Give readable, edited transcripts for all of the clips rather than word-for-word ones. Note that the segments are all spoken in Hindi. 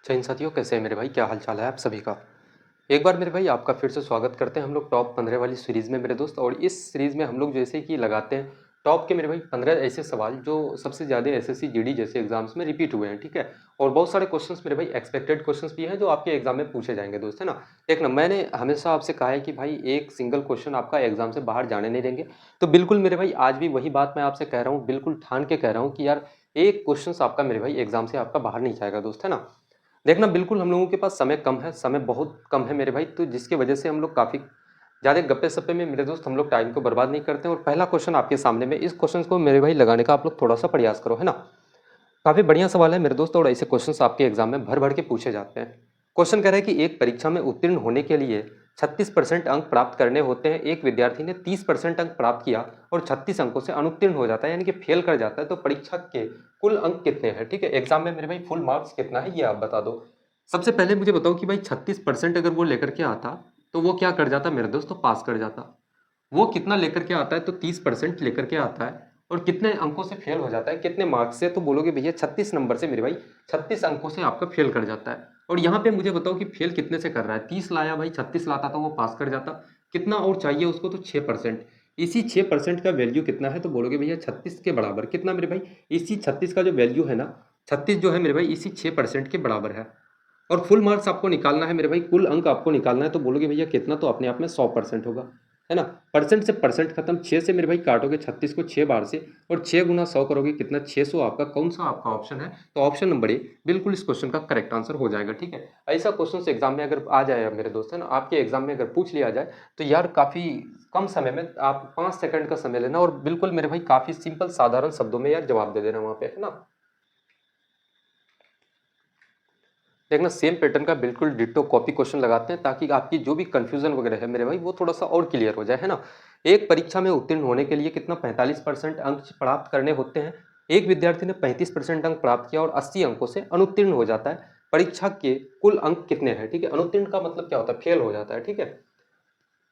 जय हिंद साथियों, कैसे हैं मेरे भाई? क्या हाल चाल है आप सभी का? एक बार मेरे भाई आपका फिर से स्वागत करते हैं हम लोग टॉप 15 वाली सीरीज़ में मेरे दोस्त। और इस सीरीज़ में हम लोग जैसे कि लगाते हैं टॉप के मेरे भाई 15 ऐसे सवाल जो सबसे ज़्यादा एसएससी जीडी जैसे एग्जाम्स में रिपीट हुए हैं, ठीक है। और बहुत सारे क्वेश्चंस मेरे भाई एक्सपेक्टेड क्वेश्चंस भी हैं जो आपके एग्जाम में पूछे जाएंगे दोस्त, है ना। देखना, मैंने हमेशा आपसे कहा है कि भाई एक सिंगल क्वेश्चन आपका एग्जाम से बाहर जाने नहीं देंगे। तो बिल्कुल मेरे भाई आज भी वही बात मैं आपसे कह रहा हूँ, बिल्कुल ठान के कह रहा हूँ कि यार एक क्वेश्चन आपका मेरे भाई एग्जाम से आपका बाहर नहीं जाएगा दोस्त, है ना। देखना, बिल्कुल हम लोगों के पास समय कम है, समय बहुत कम है मेरे भाई, तो जिसकी वजह से हम लोग काफ़ी ज़्यादा गप्पे सप्पे में मेरे दोस्त हम लोग टाइम को बर्बाद नहीं करते हैं। और पहला क्वेश्चन आपके सामने में, इस क्वेश्चन को मेरे भाई लगाने का आप लोग थोड़ा सा प्रयास करो, है ना। काफ़ी बढ़िया सवाल है मेरे दोस्त, और ऐसे क्वेश्चन आपके एग्जाम में भर भर के पूछे जाते हैं। क्वेश्चन कह रहा है कि एक परीक्षा में उत्तीर्ण होने के लिए 36% अंक प्राप्त करने होते हैं। एक विद्यार्थी ने 30% अंक प्राप्त किया और 36 अंकों से अनुत्तीर्ण हो जाता है, यानी कि फेल कर जाता है, तो परीक्षा के कुल अंक कितने हैं? ठीक है, एग्जाम में मेरे भाई फुल मार्क्स कितना है ये आप बता दो। सबसे पहले मुझे बताओ कि भाई 36% अगर वो लेकर के आता तो वो क्या कर जाता मेरे दोस्त? तो पास कर जाता। वो कितना लेकर के आता है? तो 30% लेकर के आता है। और कितने अंकों से फेल हो जाता है, कितने मार्क्स से? तो बोलोगे भैया 36 नंबर से मेरे भाई, 36 अंकों से आपका फेल कर जाता है। और यहाँ पे मुझे बताओ कि फेल कितने से कर रहा है? 30 लाया भाई, 36 लाता तो वो पास कर जाता। कितना और चाहिए उसको? तो 6%। इसी 6% का वैल्यू कितना है? तो बोलोगे भैया 36 के बराबर। कितना मेरे भाई? इसी 36 का जो वैल्यू है ना, 36 जो है मेरे भाई इसी 6% के बराबर है। और फुल मार्क्स आपको निकालना है मेरे भाई, कुल अंक आपको निकालना है, तो बोलोगे भैया कितना? तो अपने आप में 100% होगा, है ना। परसेंट से परसेंट खत्म। 6 से मेरे भाई काटोगे 36 को 6 बार से, और 6 गुना 100 करोगे, कितना? 600। आपका कौन सा आपका ऑप्शन है? तो ऑप्शन नंबर ए बिल्कुल इस क्वेश्चन का करेक्ट आंसर हो जाएगा, ठीक है। ऐसा क्वेश्चन एग्जाम में अगर आ जाए मेरे दोस्त, है ना, आपके एग्जाम में अगर पूछ लिया जाए तो यार काफ़ी कम समय में आप 5 सेकंड का समय लेना और बिल्कुल मेरे भाई काफ़ी सिंपल साधारण शब्दों में यार जवाब दे देना वहाँ पे, है ना। देखना, सेम पैटर्न का बिल्कुल डिट्टो कॉपी क्वेश्चन लगाते हैं ताकि आपकी जो भी कंफ्यूजन वगैरह है मेरे भाई वो थोड़ा सा और क्लियर हो जाए, है ना। एक परीक्षा में उत्तीर्ण होने के लिए कितना? 45% अंक प्राप्त करने होते हैं। एक विद्यार्थी ने 35% अंक प्राप्त किया और 80 अंकों से अनुत्तीर्ण हो जाता है। परीक्षा के कुल अंक कितने हैं? ठीक है, अनुत्तीर्ण का मतलब क्या होता है? फेल हो जाता है, ठीक है।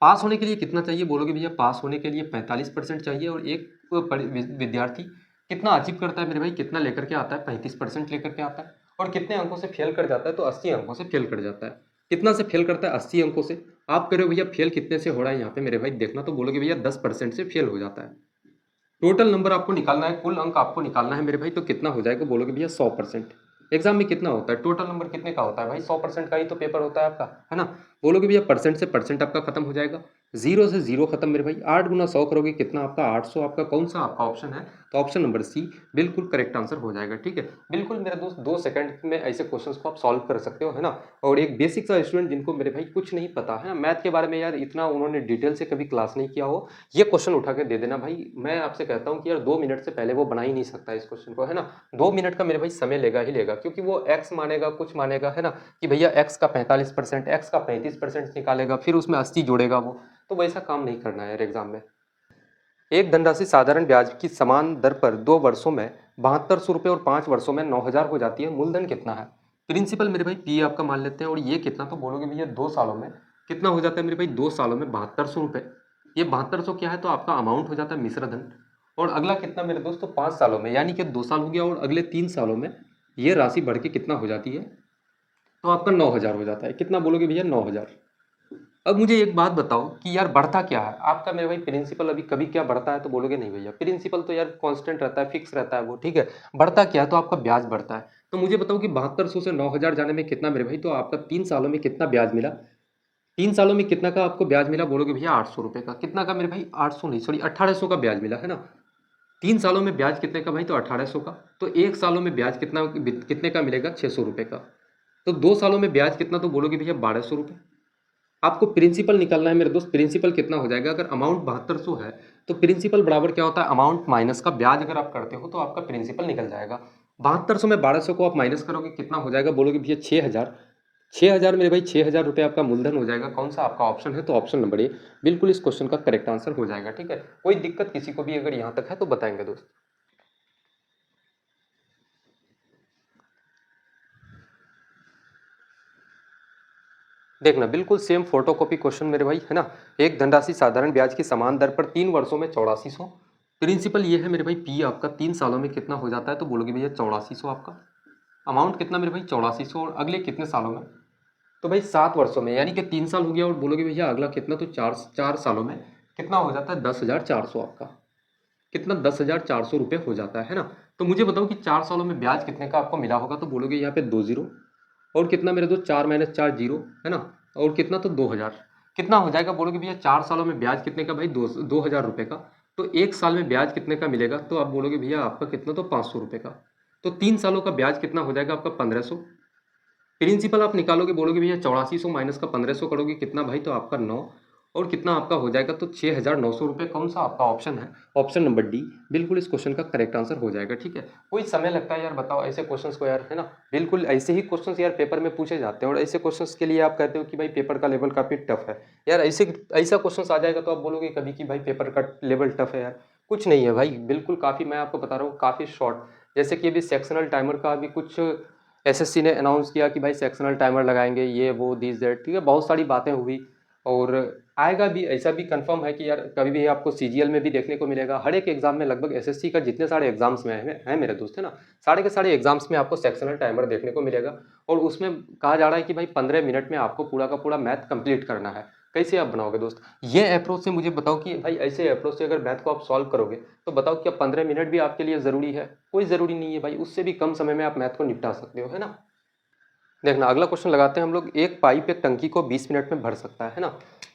पास होने के लिए कितना चाहिए? बोलोगे भैया पास होने के लिए 45% चाहिए। और एक विद्यार्थी कितना अचीव करता है मेरे भाई? कितना लेकर के आता है? 35% लेकर के आता है। और कितने अंकों से फेल कर जाता है? तो 80 अंकों से फेल कर जाता है। कितना से फेल करता है? 80 अंकों से। आप कह रहे हो भैया फेल कितने से हो रहा है यहाँ पे मेरे भाई? देखना, तो बोलोगे भैया 10% से फेल हो जाता है। टोटल नंबर आपको निकालना है, कुल अंक आपको निकालना है मेरे भाई, तो कितना हो जाएगा? बोलोगे भैया 100%। एग्जाम में कितना होता है? टोटल नंबर कितने का होता है भाई? 100% का ही तो पेपर होता है आपका, है ना। बोलोगे भैया परसेंट से परसेंट आपका खत्म हो जाएगा, जीरो से जीरो खत्म मेरे भाई। 8 गुना 100 करोगे, कितना आपका? 800। आपका कौन सा आपका ऑप्शन है? तो ऑप्शन नंबर सी बिल्कुल करेक्ट आंसर हो जाएगा, ठीक है। बिल्कुल मेरे दोस्त 2 सेकंड में ऐसे क्वेश्चंस को आप सॉल्व कर सकते हो, है ना। और एक बेसिक सा स्टूडेंट जिनको मेरे भाई कुछ नहीं पता है ना मैथ के बारे में, यार इतना उन्होंने डिटेल से कभी क्लास नहीं किया हो, ये क्वेश्चन उठा के दे देना भाई। मैं आपसे कहता हूँ कि यार 2 मिनट से पहले वो बना ही नहीं सकता इस क्वेश्चन को, है ना। 2 मिनट का मेरे भाई समय लेगा ही लेगा, क्योंकि वो एक्स मानेगा, कुछ मानेगा, है ना, कि भैया एक्स का 45%, एक्स का 35% निकालेगा, फिर उसमें 80 जोड़ेगा वो। तो वैसा काम नहीं करना है यार एग्जाम में। एक धनराशि साधारण ब्याज की समान दर पर 2 वर्षों में 7200 रुपये और 5 वर्षों में 9000 हो जाती है। मूलधन कितना है? प्रिंसिपल मेरे भाई पी आपका मान लेते हैं, और ये कितना? तो बोलोगे भैया 2 सालों में कितना हो जाता है मेरे भाई? 2 सालों में 7200 रुपये। ये 7200 क्या है? तो आपका अमाउंट हो जाता है मिश्र धन। और अगला कितना मेरे दोस्तों? 5 सालों में, यानी कि 2 साल हो गया और अगले 3 सालों में ये राशि बढ़ के कितना हो जाती है? तो आपका 9000 हो जाता है। कितना बोलोगे भैया? 9000। अब मुझे एक बात बताओ कि यार बढ़ता क्या है आपका मेरे भाई? प्रिंसिपल अभी कभी क्या बढ़ता है? तो बोलोगे नहीं भैया, प्रिंसिपल तो यार कांस्टेंट रहता है, फिक्स रहता है वो, ठीक है। बढ़ता क्या है? तो आपका ब्याज बढ़ता है। तो मुझे बताओ कि 7200 से 9000 जाने में कितना मेरे भाई? तो आपका 3 सालों में कितना ब्याज मिला? 3 सालों में कितना का आपको ब्याज मिला? बोलोगे भैया 800 रुपये का। कितना का मेरे भाई? 800 नहीं, सॉरी 1800 का ब्याज मिला, है ना। 3 सालों में ब्याज कितने का भाई? तो 1800 का। तो 1 सालों में ब्याज कितना, कितने का मिलेगा? 600 रुपये का। तो 2 सालों में ब्याज कितना? तो बोलोगे भैया 1200 रुपये। आपको प्रिंसिपल निकालना है मेरे दोस्त। प्रिंसिपल कितना हो जाएगा? अगर अमाउंट 7200 है तो प्रिंसिपल बराबर क्या होता है? अमाउंट माइनस का ब्याज। अगर आप करते हो तो आपका प्रिंसिपल निकल जाएगा। 7200 में 1200 को आप माइनस करोगे, कितना हो जाएगा? बोलोगे भैया 6000। 6000 मेरे भाई, 6000 रुपये आपका मूलधन हो जाएगा। कौन सा आपका ऑप्शन है? तो ऑप्शन नंबर ए बिल्कुल इस क्वेश्चन का करेक्ट आंसर हो जाएगा, ठीक है। कोई दिक्कत किसी को भी अगर यहाँ तक है तो बताएंगे दोस्त। देखना, बिल्कुल सेम फोटोकॉपी क्वेश्चन मेरे भाई, है ना। एक धनराशि साधारण ब्याज की समान दर पर 3 वर्षों में 8400। प्रिंसिपल ये है मेरे भाई पी आपका। 3 सालों में कितना हो जाता है? तो बोलोगे भैया 8400 आपका। अमाउंट कितना मेरे भाई 8400, और अगले कितने सालों में, तो भाई 7 वर्षों में, यानी कि 3 साल हो गया और बोलोगे भैया अगला कितना, तो 4 सालों में कितना हो जाता है 10,400 आपका, कितना 10,400 रुपये हो जाता है ना। तो मुझे बताओ कि 4 सालों में ब्याज कितने का आपको मिला होगा, तो बोलोगे यहाँ पे 2 जीरो, और कितना मेरे दोस्त 4 माइनस 4 जीरो है ना, और कितना तो 2,000, कितना हो जाएगा बोलोगे भैया 4 सालों में ब्याज कितने का भाई 2,000 रुपये का, तो 1 साल में ब्याज कितने का मिलेगा, तो आप बोलोगे भैया आपका कितना, तो 500 रुपये का, तो 3 सालों का ब्याज कितना हो जाएगा आपका 1500। प्रिंसिपल आप निकालोगे, बोलोगे भैया 8400 माइनस का 1500 करोगे कितना भाई, तो आपका 9, और कितना आपका हो जाएगा, तो 6,900 रुपये। कौन सा आपका ऑप्शन है, ऑप्शन नंबर डी, बिल्कुल इस क्वेश्चन का करेक्ट आंसर हो जाएगा। ठीक है, कोई समय लगता है यार बताओ ऐसे क्वेश्चंस को यार, है ना, बिल्कुल ऐसे ही क्वेश्चंस यार पेपर में पूछे जाते हैं, और ऐसे क्वेश्चंस के लिए आप कहते हो कि भाई पेपर का लेवल काफ़ी टफ है यार, ऐसा क्वेश्चन आ जाएगा तो आप बोलोगे कभी कि भाई पेपर का लेवल टफ है यार, कुछ नहीं है भाई, बिल्कुल काफ़ी, मैं आपको बता रहा हूँ काफ़ी शॉर्ट। जैसे कि अभी सेक्शनल टाइमर का अभी कुछ एसएससी ने अनाउंस किया कि भाई सेक्शनल टाइमर लगाएंगे, ये वो दिस दैट, ठीक है, बहुत सारी बातें हुई, और आएगा भी, ऐसा भी कंफर्म है कि यार कभी भी आपको सीजीएल में भी देखने को मिलेगा, हर एक एग्जाम में लगभग एसएससी का जितने सारे एग्जाम्स में है मेरे दोस्त, है ना, सारे के सारे एग्जाम्स में आपको सेक्शनल टाइमर देखने को मिलेगा, और उसमें कहा जा रहा है कि भाई 15 मिनट में आपको पूरा का पूरा मैथ कंप्लीट करना है। कैसे आप बनाओगे दोस्त, ये अप्रोच से मुझे बताओ कि भाई ऐसे अप्रोच से अगर मैथ को आप सॉल्व करोगे तो बताओ क्या 15 मिनट भी आपके लिए ज़रूरी है, कोई ज़रूरी नहीं है भाई, उससे भी कम समय में आप मैथ को निपटा सकते हो, है ना। देखना अगला क्वेश्चन लगाते हैं हम लोग, एक पाइप एक टंकी को 20 मिनट में भर सकता है ना।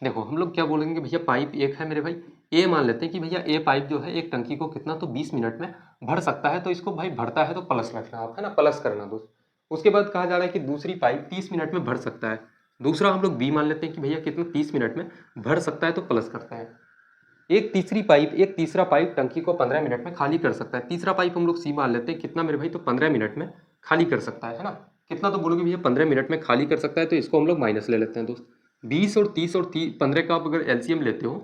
देखो हम लोग क्या बोलेंगे भैया, पाइप एक है मेरे भाई, ए मान लेते हैं कि भैया ए पाइप जो है एक टंकी को कितना, तो 20 मिनट में भर सकता है, तो इसको भाई भरता है तो प्लस रखना आप, है ना, प्लस करना दोस्त। उसके बाद कहा जा रहा है कि दूसरी पाइप 30 मिनट में भर सकता है, दूसरा हम लोग बी मान लेते हैं कि भैया कितना 30 मिनट में भर सकता है, तो प्लस करते हैं। एक तीसरा पाइप टंकी को 15 मिनट में खाली कर सकता है, तीसरा पाइप हम लोग सी मान लेते हैं कितना मेरे भाई, तो 15 मिनट में खाली कर सकता है ना, कितना, तो बोलोगे भैया 15 मिनट में खाली कर सकता है, तो इसको हम लोग माइनस ले लेते हैं दोस्त। 20 और 30 और 15 का आप अगर एलसीएम लेते हो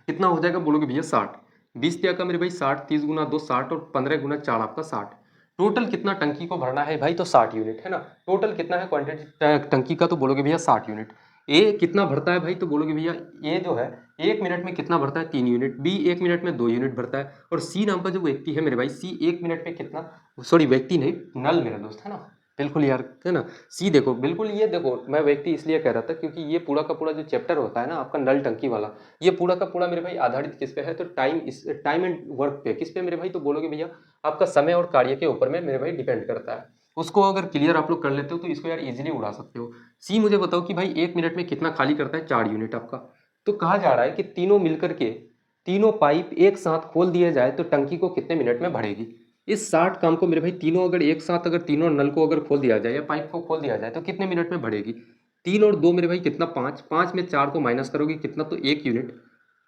कितना हो जाएगा, बोलोगे भैया 60, 20 क्या का मेरे भाई 60, 30 गुना 2 60, और 15 गुना 4 आपका 60। टोटल कितना टंकी को भरना है भाई, तो 60 यूनिट, है ना, टोटल कितना है क्वांटिटी टंकी का, तो बोलोगे भैया 60 यूनिट। ए कितना भरता है भाई, तो बोलोगे भैया ए जो है 1 मिनट में कितना भरता है, 3 यूनिट, बी 1 मिनट में 2 यूनिट भरता है, और सी नाम का जो व्यक्ति है मेरे भाई, सी 1 मिनट में कितना, सॉरी व्यक्ति नहीं, नल मेरा दोस्त, है ना, बिल्कुल यार, है ना। सी देखो बिल्कुल, ये देखो मैं व्यक्ति इसलिए कह रहा था क्योंकि ये पूरा का पूरा जो चैप्टर होता है ना आपका नल टंकी वाला, ये पूरा का पूरा मेरे भाई आधारित किस पे है, तो टाइम एंड वर्क पे, किस पे मेरे भाई, तो बोलोगे भैया आपका समय और कार्य के ऊपर में मेरे भाई डिपेंड करता है। उसको अगर क्लियर आप लोग कर लेते हो तो इसको यार इजीली उड़ा सकते हो। सी मुझे बताओ कि भाई 1 मिनट में कितना खाली करता है, 4 यूनिट आपका। तो कहा जा रहा है कि तीनों मिलकर के, तीनों पाइप एक साथ खोल दिया जाए तो टंकी को कितने मिनट में भरेगी। इस 60 काम को मेरे भाई तीनों अगर एक साथ, अगर तीनों नल को अगर खोल दिया जाए या पाइप को खोल दिया जाए तो कितने मिनट में भरेगी। 3 और 2 मेरे भाई कितना 5, 5 में 4 को माइनस करोगे कितना, तो 1 यूनिट,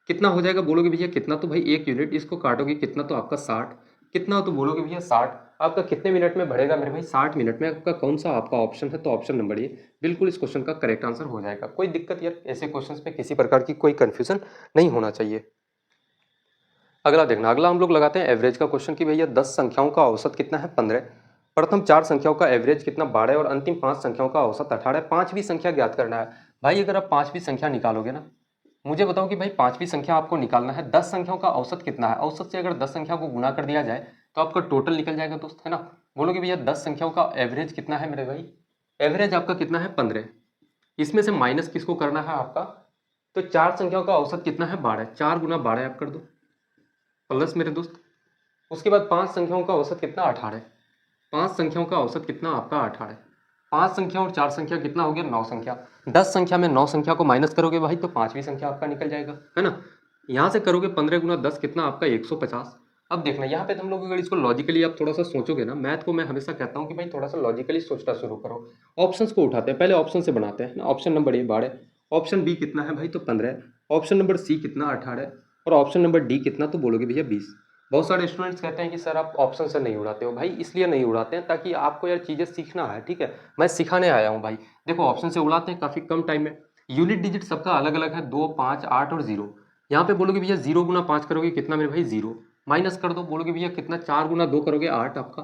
कितना हो जाएगा बोलोगे भैया कितना, तो भाई 1 यूनिट, इसको काटोगे कितना, तो आपका 60, कितना, तो बोलोगे भैया 60, आपका कितने मिनट में भरेगा मेरे भाई, 60 मिनट में। आपका कौन सा आपका ऑप्शन है, तो ऑप्शन नंबर ए बिल्कुल इस क्वेश्चन का करेक्ट आंसर हो जाएगा। कोई दिक्कत यार ऐसे क्वेश्चंस में किसी प्रकार की कोई कंफ्यूजन नहीं होना चाहिए। अगला देखना, अगला हम लोग लगाते हैं एवरेज का क्वेश्चन कि भैया 10 संख्याओं का औसत कितना है 15, प्रथम 4 संख्याओं का एवरेज कितना 12, और अंतिम 5 संख्याओं का औसत 18। पांचवी संख्या ज्ञात करना है। भाई अगर आप पांचवी संख्या निकालोगे ना, मुझे बताओ कि भाई पांचवी संख्या आपको निकालना है, 10 संख्याओं का औसत कितना है, औसत से अगर 10 संख्या को गुना कर दिया जाए तो आपका टोटल निकल जाएगा दोस्त, है ना। बोलोगे भैया 10 संख्याओं का एवरेज कितना है मेरे भाई, एवरेज आपका कितना है 15, इसमें से माइनस किसको करना है आपका, तो 4 संख्याओं का औसत कितना है 12, 4 गुना 12 आप कर दो प्लस मेरे दोस्त। उसके बाद 5 संख्याओं का औसत कितना 18, 5 संख्याओं का औसत कितना आपका 18, 5 संख्या और 4 संख्या कितना हो गया 9 संख्या, 10 संख्या में 9 संख्या को माइनस करोगे भाई तो पांचवी संख्या आपका निकल जाएगा, है ना। यहाँ से करोगे 15 गुना 10 कितना आपका 150। अब देखना यहाँ पे हम लोग अगर इसको लॉजिकली आप थोड़ा सा सोचोगे ना, मैथ को मैं हमेशा कहता हूँ कि भाई थोड़ा सा लॉजिकली सोचना शुरू करो। ऑप्शंस को उठाते हैं, पहले ऑप्शन से बनाते हैं ना। Option number A 12, option B कितना है भाई, तो 15, ऑप्शन नंबर सी कितना 18, और ऑप्शन नंबर डी कितना, तो बोलोगे भैया 20। बहुत सारे स्टूडेंट्स कहते हैं कि सर आप ऑप्शन से नहीं उड़ाते हो। भाई इसलिए नहीं उड़ाते हैं ताकि आपको यार चीज़ें सीखना है, ठीक है, मैं सिखाने आया हूँ भाई। देखो ऑप्शन से उड़ाते हैं काफ़ी कम टाइम में, यूनिट डिजिट सबका अलग अलग है, 2, 5, 8 और 0। यहाँ पे बोलोगे भैया 0 गुना 5 करोगे कितना मेरे भाई 0, माइनस कर दो, बोलोगे भैया कितना 4 गुना 2 करोगे 8 आपका।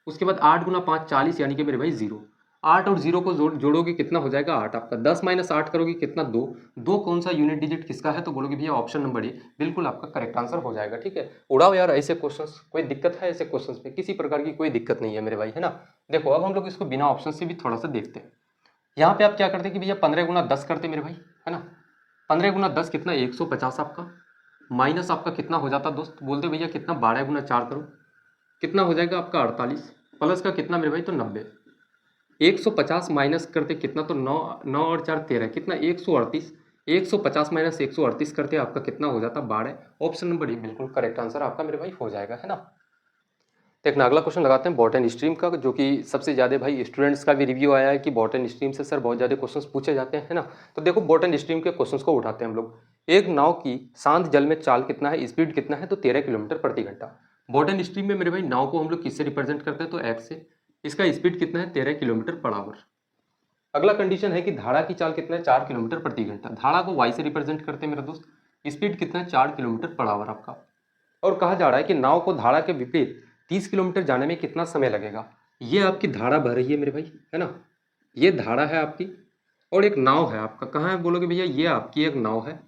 उसके बाद 8 गुना 5 40, यानी कि मेरे भाई 0। 8 और 0 को जोड़ोगे कितना हो जाएगा 8 आपका। 10 माइनस 8 करोगे कितना 2। 2 कौन सा यूनिट डिजिट किसका है, तो बोलोगे भैया ऑप्शन नंबर ए बिल्कुल आपका करेक्ट आंसर हो जाएगा। ठीक है, उड़ाओ यार ऐसे क्वेश्चंस, कोई दिक्कत है ऐसे क्वेश्चंस पे? किसी प्रकार की कोई दिक्कत नहीं है मेरे भाई, है ना। देखो अब हम लोग इसको बिना ऑप्शन से भी थोड़ा सा देखते हैं। यहाँ पे आप क्या करते कि भैया 15 गुना 10 करते मेरे भाई, है ना। 15 गुना 10 कितना 150 आपका, माइनस आपका कितना हो जाता दोस्त, बोलते भैया कितना 12 गुना 4 करो, कितना हो जाएगा आपका 48, प्लस का कितना मेरे भाई तो 90। 150 माइनस करते कितना तो 9, 9 और 4 13, कितना 138। 150 माइनस 138 करते आपका कितना हो जाता 12। ऑप्शन नंबर ए बिल्कुल करेक्ट आंसर आपका मेरे भाई हो जाएगा, है ना। देखना अगला क्वेश्चन लगाते हैं बॉटन स्ट्रीम का, जो कि सबसे ज़्यादा भाई स्टूडेंट्स का भी रिव्यू आया है कि बॉटन स्ट्रीम से सर बहुत ज़्यादा क्वेश्चंस पूछे जाते हैं, है ना। तो देखो बॉटन स्ट्रीम के क्वेश्चंस को उठाते हैं हम लोग। एक नाव की शांत जल में चाल कितना है, स्पीड कितना है, तो 13 किलोमीटर प्रति घंटा। बॉटन स्ट्रीम में मेरे भाई नाव को हम लोग किससे रिप्रेजेंट करते हैं, तो एक्स से। इसका स्पीड कितना है 13 किलोमीटर पर आवर। अगला कंडीशन है कि धारा की चाल कितना है 4 किलोमीटर प्रति घंटा। धारा को वाई से रिप्रेजेंट करते हैं मेरा दोस्त। स्पीड कितना है 4 किलोमीटर पर आवर आपका। और कहा जा रहा है कि नाव को धारा के विपरीत 30 किलोमीटर जाने में कितना समय लगेगा। ये आपकी धारा बह रही है मेरे भाई, है ना। ये धारा है आपकी और एक नाव है आपका। कहाँ है बोलोगे भैया, ये आपकी एक नाव है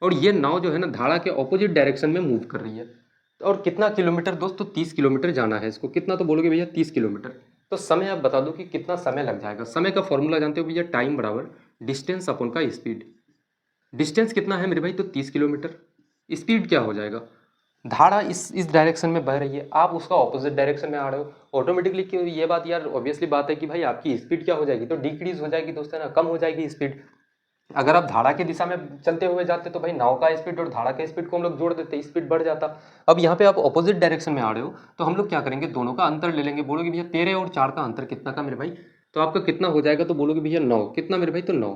और ये नाव जो है ना धारा के ऑपोजिट डायरेक्शन में मूव कर रही है। और कितना किलोमीटर दोस्त, तो 30 किलोमीटर जाना है इसको। कितना, तो बोलोगे भैया 30 किलोमीटर। तो समय आप बता दो कि कितना समय लग जाएगा। समय का फॉर्मूला जानते हो भैया, टाइम बराबर डिस्टेंस अपॉन का स्पीड। डिस्टेंस कितना है मेरे भाई, तो 30 किलोमीटर। स्पीड क्या हो जाएगा, धारा इस डायरेक्शन में बह रही है, आप उसका ऑपोजिट डायरेक्शन में आ रहे हो, ऑटोमेटिकली क्यों ये बात यार ऑब्वियसली बात है कि भाई आपकी स्पीड क्या हो जाएगी, तो डिक्रीज हो जाएगी दोस्त, है ना, कम हो जाएगी स्पीड। अगर आप धारा की दिशा में चलते हुए जाते तो भाई नाव का स्पीड और धारा के स्पीड को हम लोग जोड़ देते, स्पीड बढ़ जाता। अब यहाँ पे आप ऑपोजिट डायरेक्शन में आ रहे हो तो हम लोग क्या करेंगे, दोनों का अंतर ले लेंगे। बोलोगे भैया 13 और 4 का अंतर कितना का मेरे भाई, तो आपका कितना हो जाएगा, तो बोलोगे भैया 9। कितना मेरे भाई, तो 9।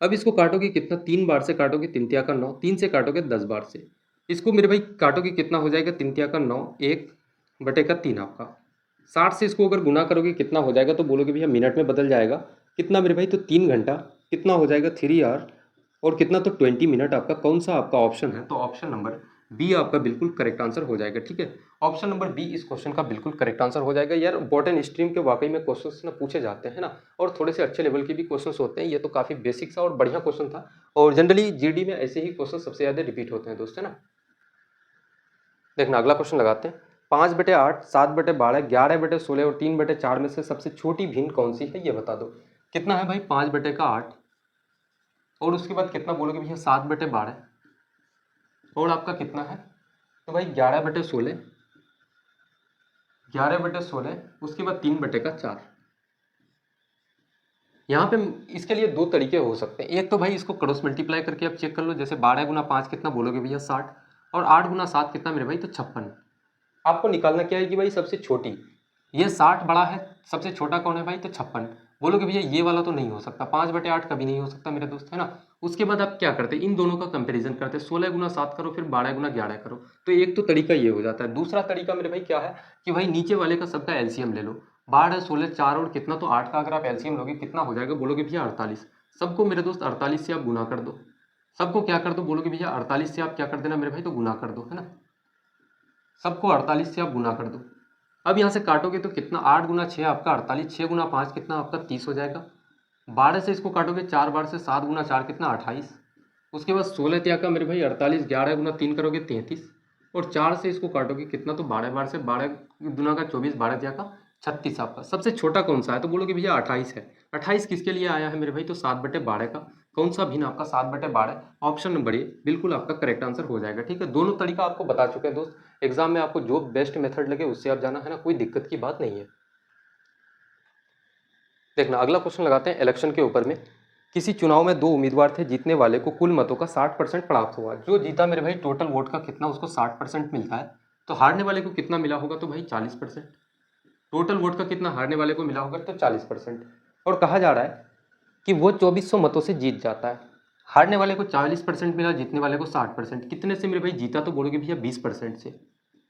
अब इसको काटोगे कितना, 3 बार से काटोगे, 3 तिया का 9, 3 से काटोगे 10 बार से। इसको मेरे भाई काटोगे कितना हो जाएगा, 3 तिया का 9, 1/3 आपका। 60 से इसको अगर गुना करोगे कितना हो जाएगा, तो बोलोगे भैया मिनट में बदल जाएगा। कितना मेरे भाई, तो 3 घंटा। कितना हो जाएगा 3 आवर और कितना, तो 20 मिनट आपका। कौन सा आपका ऑप्शन है, तो ऑप्शन नंबर बी आपका बिल्कुल करेक्ट आंसर हो जाएगा। ठीक है, ऑप्शन नंबर बी इस क्वेश्चन का बिल्कुल करेक्ट आंसर हो जाएगा। यार बॉटन स्ट्रीम के वाकई में क्वेश्चंस ना पूछे जाते हैं ना, और थोड़े से अच्छे लेवल के भी क्वेश्चंस होते हैं। ये तो काफी बेसिक सा और बढ़िया क्वेश्चन था, और जनरली जीडी में ऐसे ही क्वेश्चन सबसे ज्यादा रिपीट होते हैं दोस्त, है ना। देखना अगला क्वेश्चन लगाते हैं। 5/8, 7/12, 11/16 और 3/4 में से सबसे छोटी भिन्न कौन सी है, ये बता दो। कितना है भाई, 5/8 और उसके बाद कितना बोलोगे भैया 7/12 और आपका कितना है, तो भाई 11/16, 11/16 उसके बाद 3/4। यहाँ पे इसके लिए दो तरीके हो सकते हैं। एक तो भाई इसको क्रॉस मल्टीप्लाई करके आप चेक कर लो, जैसे 12 गुना 5 कितना बोलोगे भैया 60 और 8 गुना 7 कितना मेरे भाई, तो 56। आपको निकालना क्या है कि भाई सबसे छोटी, ये 60 बड़ा है, सबसे छोटा कौन है भाई, तो 56। बोलोगे भैया ये वाला तो नहीं हो सकता, 5/8 कभी नहीं हो सकता मेरे दोस्त, है ना। उसके बाद आप क्या करते हैं, इन दोनों का कंपैरिजन करते हैं, 16 गुना 7 करो फिर 12 गुना 11 करो। तो एक तो तरीका ये हो जाता है। दूसरा तरीका मेरे भाई क्या है कि भाई नीचे वाले का सबका एलसीएम ले लो। 12, 16, 4 और कितना, तो 8 का अगर आप एलसीएम लोगे कितना हो जाएगा, बोलोगे भैया 48। सबको मेरे दोस्त 48 से आप गुना कर दो। सबको क्या कर दो, बोलोगे भैया 48 से आप क्या कर देना मेरे भाई, तो गुना कर दो, है ना। सबको 48 से आप गुना कर दो। अब यहाँ से काटोगे तो कितना, 8 गुना 6 आपका 48, 6 गुना 5 कितना आपका 30 हो जाएगा। 12 से इसको काटोगे 4 बार से, 7 गुना 4 कितना 28। उसके बाद 16 त्या का मेरे भाई 48, 11 गुना 3 करोगे 33 और 4 से इसको काटोगे कितना, तो 12 बार से, 12 दुना का 24, 12 त्या का 36 आपका। सबसे छोटा कौन सा है, तो बोलोगे भैया 28 है। 28 किसके लिए आया है मेरे भाई, तो 7/12 का। कौन सा भिन्न आपका 7/12, ऑप्शन नंबर ए बिल्कुल आपका करेक्ट आंसर हो जाएगा। ठीक है, दोनों तरीका आपको बता चुके हैं दोस्त। एग्जाम में आपको जो बेस्ट मेथड लगे उससे आप जाना, है ना, कोई दिक्कत की बात नहीं है। देखना अगला क्वेश्चन लगाते हैं इलेक्शन के ऊपर में। किसी चुनाव में 2 उम्मीदवार थे, जीतने वाले को कुल मतों का 60% प्राप्त हुआ। जो जीता मेरे भाई टोटल वोट का कितना, उसको 60% मिलता है। तो हारने वाले को कितना मिला होगा, तो भाई 40%। टोटल वोट का कितना हारने वाले को मिला होगा, तो 40%। और कहा जा रहा है कि वो 2400 मतों से जीत जाता है। हारने वाले को 40% मिला, जीतने वाले को 60%। कितने से मेरे भाई जीता, तो बोलोगे भैया 20% से।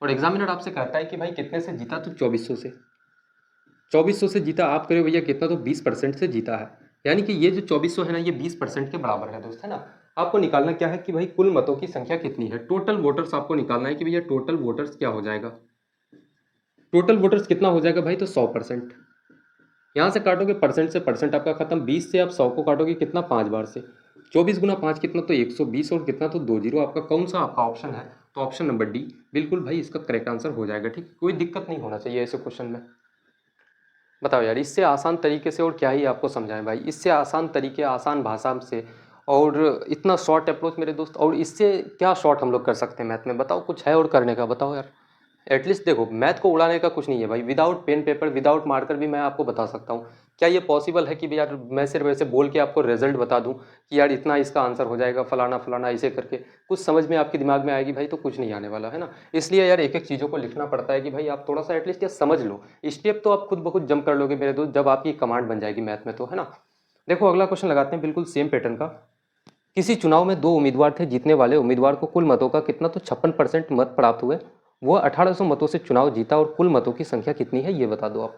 और एग्जामिनर आपसे कहता है कि भाई कितने से जीता, तो 2400 से। 2400 से जीता, आप करो भैया कितना, तो 20% से जीता है। यानी कि ये जो 2400 है ना, ये 20% के बराबर है दोस्त, है ना। आपको निकालना क्या है कि भाई कुल मतों की संख्या कितनी है, टोटल वोटर्स आपको निकालना है कि भैया टोटल वोटर्स क्या हो जाएगा। टोटल वोटर्स कितना हो जाएगा भाई, तो 100%। यहाँ से काटोगे परसेंट से परसेंट आपका खत्म, 20 से आप 100 को काटोगे कितना 5 बार से, 24 गुना 5 कितना तो 120 और कितना तो 2 जीरो। आपका कौन सा आपका ऑप्शन है, तो ऑप्शन नंबर डी बिल्कुल भाई इसका करेक्ट आंसर हो जाएगा। ठीक, कोई दिक्कत नहीं होना चाहिए ऐसे क्वेश्चन में। बताओ यार, इससे आसान तरीके से और क्या ही आपको समझाएं भाई, इससे आसान तरीके आसान भाषा से और इतना शॉर्ट अप्रोच मेरे दोस्त, और इससे क्या शॉर्ट हम लोग कर सकते हैं मैथ में, बताओ कुछ है और करने का, बताओ यार। एटलीस्ट देखो मैथ को उड़ाने का कुछ नहीं है भाई, without pen paper without marker भी मैं आपको बता सकता हूँ। क्या ये पॉसिबल है कि भी यार मैं सिर्फ ऐसे बोल के आपको रिजल्ट बता दूं कि यार इतना इसका आंसर हो जाएगा फलाना फलाना ऐसे करके, कुछ समझ में आपके दिमाग में आएगी भाई, तो कुछ नहीं आने वाला है ना। इसलिए यार एक एक चीज़ों को लिखना पड़ता है कि भाई आप थोड़ा सा एटलीस्ट ये समझ लो। स्टेप तो आप खुद ब खुद जंप कर लोगे मेरे दोस्त, जब आपकी कमांड बन जाएगी मैथ में, तो है ना। देखो अगला क्वेश्चन लगाते हैं बिल्कुल सेम पैटर्न का। किसी चुनाव में 2 उम्मीदवार थे, जीतने वाले उम्मीदवार को कुल मतों का कितना तो 56% मत प्राप्त हुए, वह 1800 मतों से चुनाव जीता और कुल मतों की संख्या कितनी है ये बता दो आप।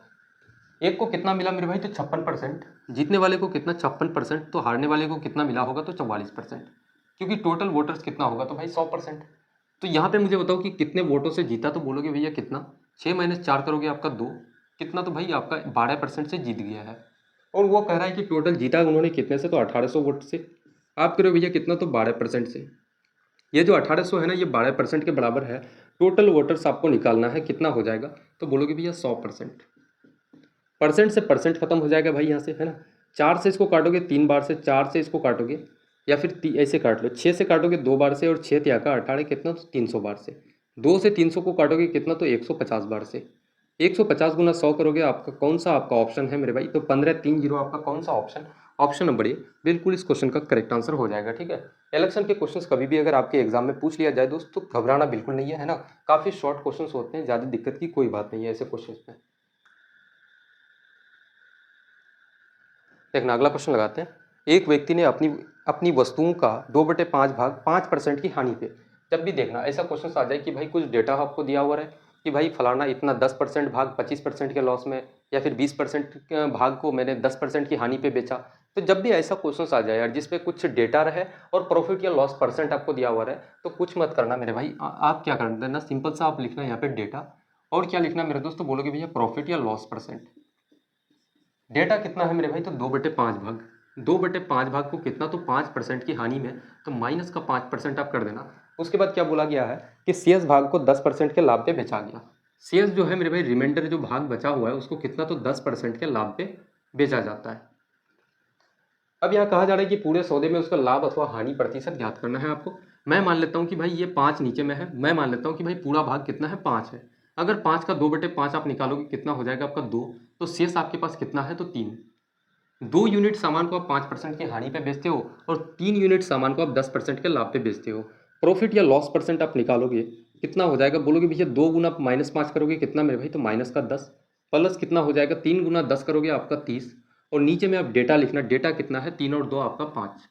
एक को कितना मिला मेरे भाई, तो 56%, जीतने वाले को कितना 56%, तो हारने वाले को कितना मिला होगा तो 44%, क्योंकि टोटल वोटर्स कितना होगा तो भाई 100%। तो यहाँ पे मुझे बताओ कि कितने वोटों से जीता, तो बोलोगे भैया कितना, 6 - 4 करोगे आपका 2, कितना तो भाई आपका 12% से जीत गया है। और वो कह रहा है कि टोटल जीता उन्होंने कितने से, तो 1800 वोट से। आप करो भैया कितना, तो 12% से। ये जो 1800 है ना, ये 12% के बराबर है। टोटल वोटर्स आपको निकालना है, कितना हो जाएगा, तो बोलोगे भैया 100%। परसेंट से परसेंट खत्म हो जाएगा भाई यहाँ से, है ना। 4 से इसको काटोगे 3 बार से, 4 से इसको काटोगे या फिर ऐसे काट लो, 6 से काटोगे 2 बार से, और 6 त्याग का 18 कितना तो 300 बार से। 2 से 300 को काटोगे कितना तो 150 बार से। 150 गुना 100 करोगे, आपका कौन सा आपका ऑप्शन है मेरे भाई, तो 1530 आपका कौन सा ऑप्शन, ऑप्शन नंबर ए बिल्कुल इस क्वेश्चन का करेक्ट आंसर हो जाएगा। ठीक है, इलेक्शन के क्वेश्चंस कभी भी अगर आपके एग्जाम में पूछ लिया जाए दोस्त, तो घबराना बिल्कुल नहीं है ना। काफ़ी शॉर्ट क्वेश्चंस होते हैं, ज़्यादा दिक्कत की कोई बात नहीं है ऐसे क्वेश्चंस में। देखना अगला क्वेश्चन लगाते हैं। एक व्यक्ति ने अपनी अपनी वस्तुओं का 2/5 भाग 5% की हानि पे, जब भी देखना ऐसा क्वेश्चन आ जाए कि भाई कुछ डेटा आपको दिया हुआ है कि भाई फलाना इतना 10% भाग 25% के लॉस में, या फिर 20% भाग को मैंने 10% की हानि पे बेचा। तो जब भी ऐसा क्वेश्चन आ जाए यार जिसपे कुछ डेटा रहे और प्रॉफिट या लॉस परसेंट आपको दिया हुआ है, तो कुछ मत करना मेरे भाई, आप क्या कर देना, सिंपल सा आप लिखना यहाँ पे डेटा, और क्या लिखना मेरे दोस्तों, बोलोगे भैया प्रॉफिट या लॉस परसेंट। डेटा कितना है मेरे भाई, तो 2/5 भाग, 2/5 भाग को कितना तो 5% की हानि में, तो माइनस का 5% आप कर देना। उसके बाद क्या बोला गया है कि शेष भाग को 10% के लाभ पे बेचा गया। शेष जो है मेरे भाई रिमाइंडर जो भाग बचा हुआ है उसको कितना तो 10% के लाभ पे बेचा जाता है। अब यहाँ कहा जा रहा है कि पूरे सौदे में उसका लाभ अथवा हानि प्रतिशत ज्ञात करना है आपको। मैं मान लेता हूँ कि भाई ये 5 नीचे में है, मैं मान लेता हूँ कि भाई पूरा भाग कितना है 5 है। अगर 5 का 2/5 आप निकालोगे कितना हो जाएगा आपका 2, तो शेष आपके पास कितना है तो 3। 2 यूनिट सामान को आप 5% की हानि पे बेचते हो और 3 यूनिट सामान को आप 10% के लाभ पे बेचते हो। प्रॉफिट या लॉस परसेंट आप निकालोगे कितना हो जाएगा, बोलोगे भैया 2 गुना -5 करोगे कितना मेरे भाई, तो माइनस का 10, प्लस कितना हो जाएगा 3 गुना 10 करोगे आपका 30, और नीचे में आप डेटा लिखना, डेटा कितना है 3 और 2 आपका 5।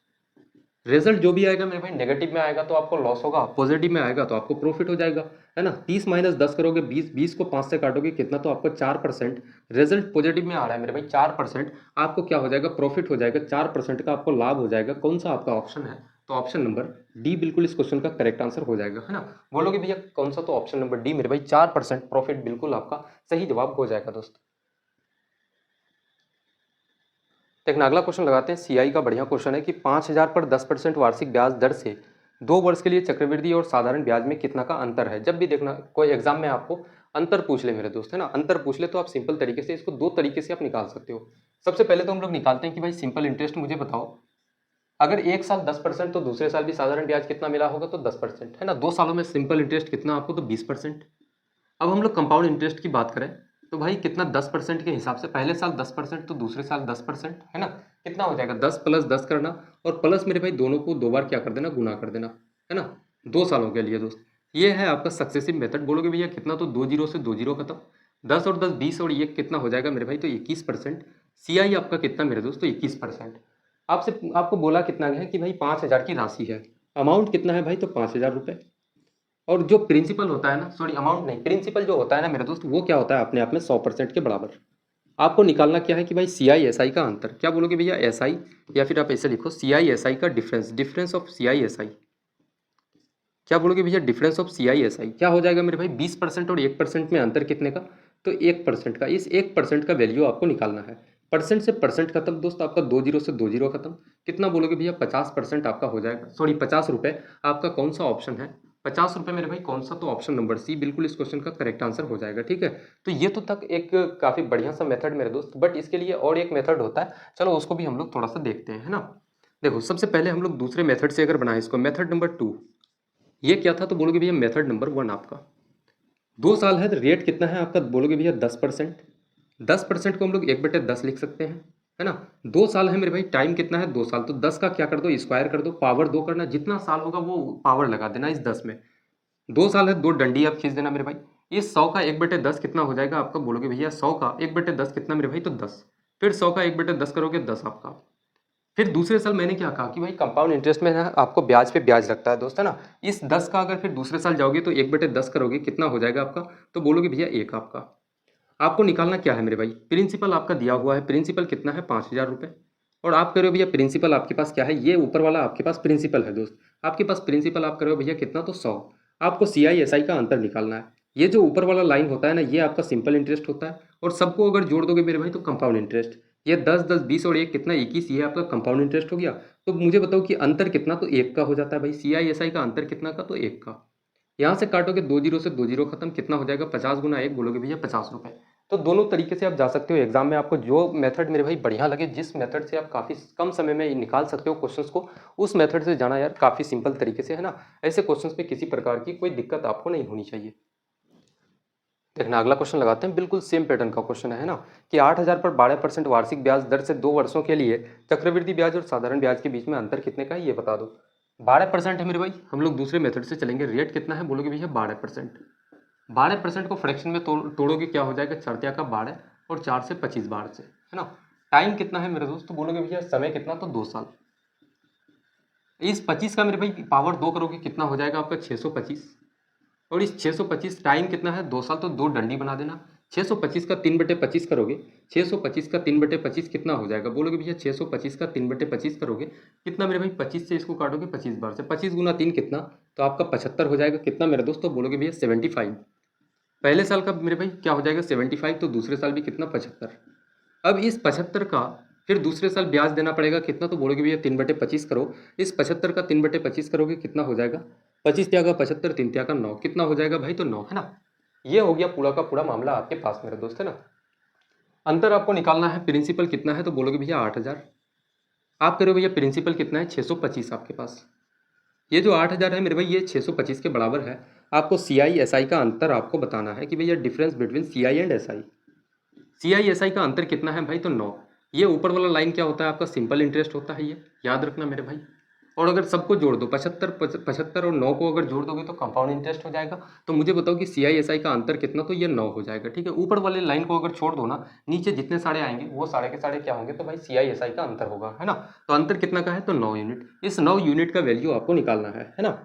रिजल्ट जो भी आएगा मेरे भाई नेगेटिव में आएगा तो आपको लॉस होगा, पॉजिटिव में आएगा तो आपको प्रॉफिट हो जाएगा, है ना। 30 - 10 करोगे 20, 20 को 5 से काटोगे कितना तो आपको 4%। रिजल्ट पॉजिटिव में आ रहा है मेरे भाई 4%, आपको क्या हो जाएगा प्रॉफिट हो जाएगा, 4% का आपको लाभ हो जाएगा। कौन सा आपका ऑप्शन है, तो ऑप्शन नंबर डी बिल्कुल इस क्वेश्चन का करेक्ट आंसर हो जाएगा, है ना। बोलोगे भैया कौन सा, तो ऑप्शन नंबर डी मेरे भाई 4% प्रॉफिट बिल्कुल आपका सही जवाब हो जाएगा दोस्त। देखना अगला क्वेश्चन लगाते हैं, सीआई का बढ़िया क्वेश्चन है कि 5000 पर 10% वार्षिक ब्याज दर से 2 वर्ष के लिए चक्रवृद्धि और साधारण ब्याज में कितना का अंतर है। जब भी देखना कोई एग्जाम में आपको अंतर पूछ ले मेरे दोस्त, है ना, अंतर पूछ ले तो आप सिंपल तरीके से इसको 2 तरीके से आप निकाल सकते हो। सबसे पहले तो हम लोग निकालते हैं कि भाई सिंपल इंटरेस्ट मुझे बताओ, अगर एक साल 10% तो दूसरे साल भी साधारण ब्याज कितना मिला होगा तो 10%, है ना। 2 सालों में सिंपल इंटरेस्ट कितना आपको, तो 20%। अब हम लोग कंपाउंड इंटरेस्ट की बात करें तो भाई कितना 10% के हिसाब से, पहले साल 10% तो दूसरे साल 10%, है ना। कितना हो जाएगा 10 + 10 करना, और प्लस मेरे भाई दोनों को 2 बार क्या कर देना, गुना कर देना, है ना, 2 सालों के लिए दोस्त। ये है आपका सक्सेसिव मेथड। बोलोगे भैया कितना, तो 2 जीरो से 2 जीरो खत्म, 10 और 10 20, और ये कितना हो जाएगा मेरे भाई, तो 21%। सीआई आपका कितना मेरे दोस्त, तो 21%। आपसे आपको बोला कितना गया है कि भाई 5000 की राशि है, अमाउंट कितना है भाई, तो 5000 रुपये। और जो प्रिंसिपल होता है ना, सॉरी अमाउंट नहीं, प्रिंसिपल जो होता है ना मेरे दोस्त, वो क्या होता है अपने आप में 100% के बराबर। आपको निकालना क्या है कि भाई सी आई एस आई का अंतर, क्या बोलोगे भैया एस आई, या फिर आप ऐसे लिखो सी आई एस आई का difference, difference of C I S I. क्या बोलोगे भैया difference of C I S I, क्या हो जाएगा मेरे भाई 20% और 1% में अंतर कितने का, तो 1% का, इस 1% का वैल्यू आपको निकालना है। परसेंट से परसेंट खत्म दोस्त, आपका 2 जीरो से 2 जीरो खत्म। कितना बोलोगे भैया? 50% आपका हो जाएगा, सॉरी 50 रुपये। आपका कौन सा ऑप्शन है? 50 रुपये मेरे भाई कौन सा? तो ऑप्शन नंबर सी बिल्कुल इस क्वेश्चन का करेक्ट आंसर हो जाएगा। ठीक है, तो ये तो तक एक काफ़ी बढ़िया सा मेथड मेरे दोस्त, बट इसके लिए और एक मेथड होता है, चलो उसको भी हम लोग थोड़ा सा देखते हैं, है ना। देखो सबसे पहले हम लोग दूसरे मेथड से अगर बनाए इसको, मेथड नंबर 2, ये क्या था? तो बोलोगे भैया मेथड नंबर 1 आपका 2 साल है, तो रेट कितना है आपका? बोलोगे भैया 10%। 10% को हम लोग 1/10 लिख सकते हैं, है ना। 2 साल है मेरे भाई, टाइम कितना है? 2 साल। तो 10 का क्या कर दो? स्क्वायर कर दो, पावर 2 करना, जितना साल होगा वो पावर लगा देना इस 10 में। 2 साल है, 2 डंडी आप खींच देना मेरे भाई। इस 100 का 1/10 कितना हो जाएगा आपका? बोलोगे भैया 100 का 1/10 कितना मेरे भाई? तो 10। फिर 100 का 1/10 करोगे 10 आपका। फिर दूसरे साल मैंने क्या कहा कि भाई कंपाउंड इंटरेस्ट में ना आपको ब्याज पे ब्याज लगता है दोस्त, है ना। इस 10 का अगर फिर दूसरे साल जाओगे तो 1/10 करोगे, कितना हो जाएगा आपका? तो बोलोगे भैया 1 आपका। आपको निकालना क्या है मेरे भाई? प्रिंसिपल आपका दिया हुआ है, प्रिंसिपल कितना है? 5,000 रुपये। और आप करो भैया प्रिंसिपल आपके पास क्या है? ये ऊपर वाला आपके पास प्रिंसिपल है दोस्त, आपके पास प्रिंसिपल आप करो भैया कितना? तो 100। आपको CI SI का अंतर निकालना है। ये जो ऊपर वाला लाइन होता है ना, ये आपका सिंपल इंटरेस्ट होता है, और सबको अगर जोड़ दोगे मेरे भाई तो कंपाउंड इंटरेस्ट। ये 10 10 20 और 1 कितना? 21, ये आपका कंपाउंड इंटरेस्ट हो गया। तो मुझे बताओ कि अंतर कितना? तो 1 का हो जाता है भाई। CI SI का अंतर कितना का? तो 1 का। यहाँ से काटोगे 2 जीरो से 2 जीरो खत्म, कितना हो जाएगा? 50 गुना 1, बोलोगे भैया 50 रुपये। तो दोनों तरीके से आप जा सकते हो एग्जाम में, आपको जो मेथड मेरे भाई बढ़िया लगे, जिस मेथड से आप काफ़ी कम समय में निकाल सकते हो क्वेश्चंस को, उस मेथड से जाना यार, काफ़ी सिंपल तरीके से, है ना। ऐसे क्वेश्चंस में किसी प्रकार की कोई दिक्कत आपको नहीं होनी चाहिए। देखना अगला क्वेश्चन लगाते हैं, बिल्कुल सेम पैटर्न का क्वेश्चन है ना, कि 8,000 पर 12% वार्षिक ब्याज दर से 2 वर्षों के लिए चक्रवृद्धि ब्याज और साधारण ब्याज के बीच में अंतर कितने का है ये बता दो। 12% है मेरे भाई, हम लोग दूसरे मेथड से चलेंगे। रेट कितना है? बोलोगे भैया 12%। 12% को फ्रैक्शन में तोड़ोगे क्या हो जाएगा? 4 का 12 और 4 से 25 बार से, है ना। टाइम कितना है मेरे दोस्त? तो बोलोगे भैया समय कितना? तो 2 साल। इस 25 का मेरे भाई पावर 2 करोगे, कितना हो जाएगा आपका? 625। और इस 625 टाइम कितना है? 2 साल, तो 2 डंडी बना देना। 625 का 3/25 करोगे, 625 का 3/25 कितना हो जाएगा? बोलोगे भैया 625 का 3/25 करोगे कितना मेरे भाई? 25 से इसको काटोगे 25 बार से, 25 गुना 3 कितना? तो आपका 75 हो जाएगा। कितना मेरे दोस्त? तो बोलोगे भैया 75। पहले साल का मेरे भाई क्या हो जाएगा? 75। तो दूसरे साल भी कितना? 75। अब इस 75 का फिर दूसरे साल ब्याज देना पड़ेगा, कितना? तो बोलोगे भैया 3/25 करो। इस 75 का 3/25 करोगे, कितना हो जाएगा? 25 त्यागा 75, 3 त्यागा 9, कितना हो जाएगा भाई? तो 9, है ना। ये हो गया पूरा का पूरा मामला आपके पास मेरे दोस्त, है ना। अंतर आपको निकालना है, प्रिंसिपल कितना है? तो बोलोगे भैया 8,000। आप करो भैया प्रिंसिपल कितना है? 625 आपके पास। ये जो 8,000 है मेरे भाई, ये 625 के बराबर है। आपको CI SI का अंतर आपको बताना है कि भैया difference between CI and SI। CI SI का अंतर कितना है भाई? तो 9। ये ऊपर वाला लाइन क्या होता है आपका? सिंपल इंटरेस्ट होता है, ये याद रखना मेरे भाई। और अगर सबको जोड़ दो, 75 और 9 को अगर जोड़ दोगे तो कंपाउंड इंटरेस्ट हो जाएगा। तो मुझे बताओ कि CI SI का अंतर कितना? तो ये 9 हो जाएगा। ठीक है, ऊपर वाले लाइन को अगर छोड़ दो ना, नीचे जितने सारे आएंगे वो सारे के सारे क्या होंगे? तो भाई CI SI का अंतर होगा, है ना। तो अंतर कितना का है? तो 9 यूनिट। इस 9 यूनिट का वैल्यू आपको निकालना है ना।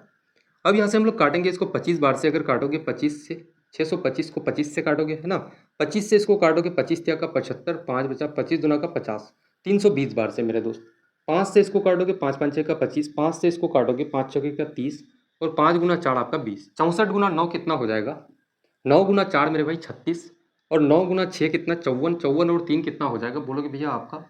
अब यहाँ से हम लोग काटेंगे इसको 25 बार से। अगर काटोगे 25 से 625 को 25 से काटोगे, है ना। 25 से इसको काटोगे, 25 त्या का 75, 5 बचा, 25 दुना का 50, 320 बार से मेरे दोस्त। 5 से इसको काटोगे, 5 5 का 25, 5 से इसको काटोगे, 5 चौके का 30, और 5 गुना 4 आपका 20। 64 गुना 9 कितना हो जाएगा? 9 गुना 4 मेरे भाई 36, और 9 गुना 6 कितना? 54, 54 और 3 कितना हो जाएगा? बोलोगे भैया आपका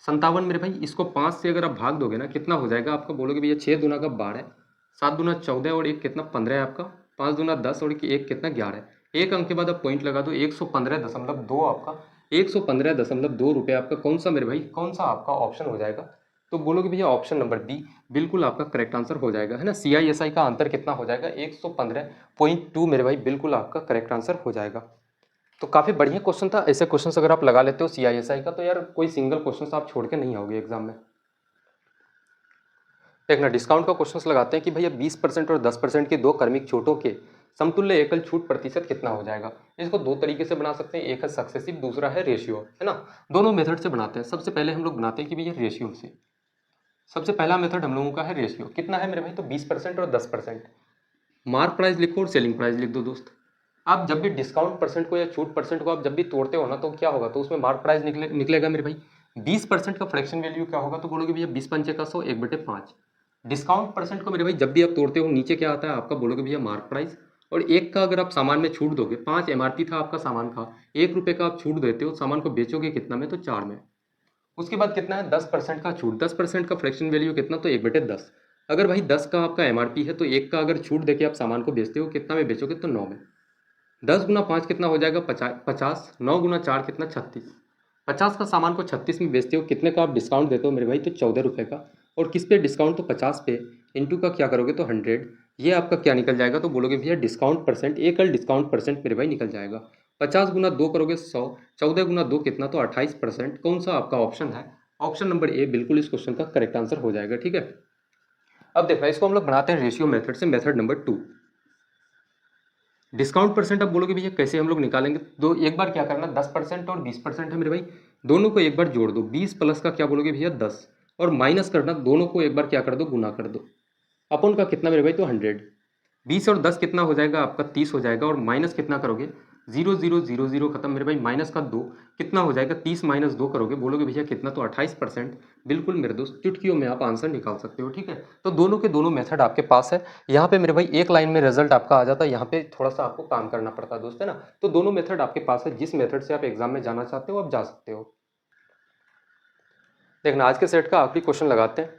57 मेरे भाई। इसको 5 से अगर आप भाग दोगे ना, कितना हो जाएगा आपका? बोलोगे भैया 6 दुना का 12, 7 दुना 14 और 1 कितना? 15 है आपका। 5 दुना 10 और 1 कितना? 11। एक अंक के बाद आप पॉइंट लगा दो, 115.2 आपका, 115.2 रुपये आपका। कौन सा मेरे भाई, कौन सा आपका ऑप्शन हो जाएगा? तो बोलोगे भैया ऑप्शन नंबर बी बिल्कुल आपका करेक्ट आंसर हो जाएगा, है ना। CI SI का अंतर कितना हो जाएगा? 115.2 मेरे भाई, बिल्कुल आपका करेक्ट आंसर हो जाएगा। तो काफ़ी बढ़िया क्वेश्चन था। ऐसे क्वेश्चन अगर आप लगा लेते हो CI SI का, तो यार कोई सिंगल क्वेश्चन आप छोड़ के नहीं आओगे एग्जाम में। देखना डिस्काउंट का क्वेश्चन लगाते हैं कि भैया 20% और 10% की दो क्रमिक छूटों के समतुल्य एकल छूट प्रतिशत कितना हो जाएगा। इसको दो तरीके से बना सकते हैं, एक है सक्सेसिव, दूसरा है रेशियो, है ना। दोनों मेथड से बनाते हैं। सबसे पहले हम लोग बनाते हैं कि भैया रेशियो से। सबसे पहला मेथड हम लोगों का है रेशियो। कितना है मेरे भाई? तो 20% और 10%। मार्क प्राइस लिखो और सेलिंग प्राइस लिख दो दोस्त। आप जब भी डिस्काउंट परसेंट को या छूट परसेंट को आप जब भी तोड़ते हो ना, तो क्या होगा? तो उसमें मार्क प्राइस निकलेगा मेरे भाई। 20% का फ्रैक्शन वैल्यू क्या होगा? तो बोलोगे भैया 20 पंचे का 100, 1/5। डिस्काउंट परसेंट को मेरे भाई जब भी आप तोड़ते हो, नीचे क्या आता है आपका? बोलोगे भैया मार्क प्राइस। और 1 का अगर आप सामान में छूट दोगे, 5 एमआरपी था आपका सामान का, 1 रुपये का आप छूट देते हो, सामान को बेचोगे कितना में, तो 4 में। उसके बाद कितना है, 10% का छूट, 10% का फ्रैक्शन वैल्यू कितना, तो 1/10। अगर भाई 10 का आपका एमआरपी है तो 1 का अगर छूट देके आप सामान को बेचते हो, कितना में बेचोगे, तो 9 में। 10 × 5 कितना हो जाएगा, 50। 9 × 4 कितना, 36। 50 का सामान को 36 में बेचते हो, कितने का आप डिस्काउंट देते हो मेरे भाई, तो 14 रुपये का। और किस पे डिस्काउंट, तो 50 पे। इंटू का क्या करोगे, तो 100। ये आपका क्या निकल जाएगा, तो बोलोगे भैया डिस्काउंट परसेंट, एकल डिस्काउंट परसेंट मेरे भाई निकल जाएगा। 50 × 2 करोगे 100, 14 × 2 कितना, तो 28%। कौन सा आपका ऑप्शन है, ऑप्शन नंबर ए बिल्कुल इस क्वेश्चन का करेक्ट आंसर हो जाएगा। ठीक है, अब देखो इसको हम लोग बनाते हैं रेशियो मेथड से, मेथड नंबर 2। डिस्काउंट परसेंट अब बोलोगे भैया कैसे हम लोग निकालेंगे, दो एक बार क्या करना, 10% और 20% है मेरे भाई, दोनों को एक बार जोड़ दो, 20 प्लस का क्या बोलोगे भैया 10, और माइनस करना, दोनों को एक बार क्या कर दो, गुना कर दो। अपन का कितना मेरे भाई, तो 100। 20 और 10 कितना हो जाएगा आपका, 30 हो जाएगा, और माइनस कितना करोगे, 0 0 0 0 खत्म मेरे भाई, माइनस का 2 कितना हो जाएगा, 30 - 2 करोगे, बोलोगे भैया कितना, तो 28%। बिल्कुल मेरे दोस्त, चुटकियों में आप आंसर निकाल सकते हो। ठीक है, तो दोनों के दोनों मेथड आपके पास है। यहाँ पे मेरे भाई एक लाइन में रिजल्ट आपका आ जाता है, यहाँ पे थोड़ा सा आपको काम करना पड़ता है दोस्त, है ना। तो दोनों मेथड आपके पास है, जिस मेथड से आप एग्जाम में जाना चाहते हो आप जा सकते हो। देखना आज के सेट का आखिरी क्वेश्चन लगाते हैं।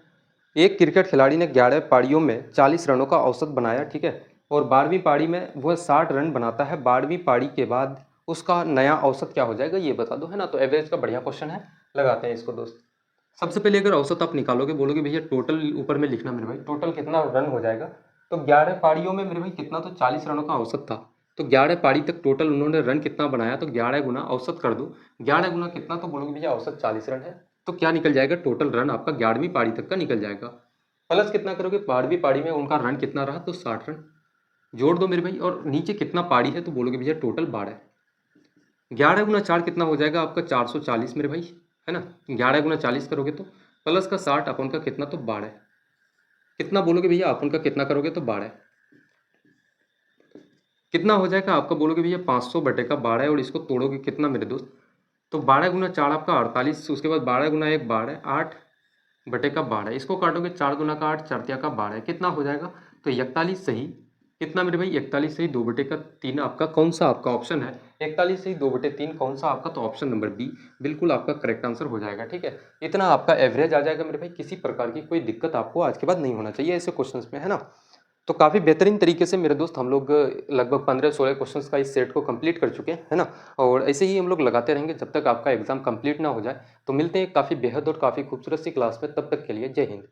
एक क्रिकेट खिलाड़ी ने 11 पारियों में 40 रनों का औसत बनाया, ठीक है, और 12वीं पारी में वह 60 रन बनाता है, 12वीं पारी के बाद उसका नया औसत क्या हो जाएगा, ये बता दो, है ना। तो एवरेज का बढ़िया क्वेश्चन है, लगाते हैं इसको दोस्त। सबसे पहले अगर औसत आप निकालोगे, बोलोगे भैया टोटल ऊपर में लिखना मेरे भाई, टोटल कितना रन हो जाएगा। तो 11 पारियों में मेरे भाई कितना, तो 40 रनों का औसत था। तो 11 पारी तक टोटल उन्होंने रन कितना बनाया, तो 11 गुना औसत कर दो, 11 गुना कितना, तो बोलोगे भैया औसत 40 रन है। तो क्या निकल जाएगा, टोटल रन आपका 11वीं पारी तक का निकल जाएगा। प्लस कितना करोगे, 12वीं पारी में उनका रन कितना रहा, तो 60 रन। जोड़ दो मेरे भाई, और नीचे कितना पारी है, तो बोलोगे भैया टोटल 12। 11 × 4 कितना हो जाएगा आपका, 440 मेरे भाई, है ना। 11 × 40 करोगे तो प्लस का 60 अपन का कितना, तो 12। कितना बोलोगे भैया, अपन का कितना करोगे, तो 12 कितना हो जाएगा आपका, बोलोगे भैया 500/12, और इसको तोड़ोगे कितना मेरे दोस्त, तो 12 × 4 आपका 48, उसके बाद 12 × 1 12, 8/12, इसको काटोगे 4 दूना का 8, 4 तिया का 12, कितना हो जाएगा, तो 41 सही। कितना मेरे भाई, 41 सही, 2/3 आपका कौन सा आपका ऑप्शन है, 41 सही 2/3 कौन सा आपका, तो ऑप्शन नंबर बी बिल्कुल आपका करेक्ट आंसर हो जाएगा। ठीक है, इतना आपका एवरेज आ जाएगा मेरे भाई, किसी प्रकार की कोई दिक्कत आपको आज के बाद नहीं होना चाहिए ऐसे क्वेश्चंस में, है ना। तो काफ़ी बेहतरीन तरीके से मेरे दोस्त हम लोग लगभग 15-16 क्वेश्चंस का इस सेट को कंप्लीट कर चुके हैं, है ना। और ऐसे ही हम लोग लगाते रहेंगे जब तक आपका एग्जाम कंप्लीट ना हो जाए। तो मिलते हैं काफ़ी बेहद और काफ़ी खूबसूरत सी क्लास में, तब तक के लिए जय हिंद।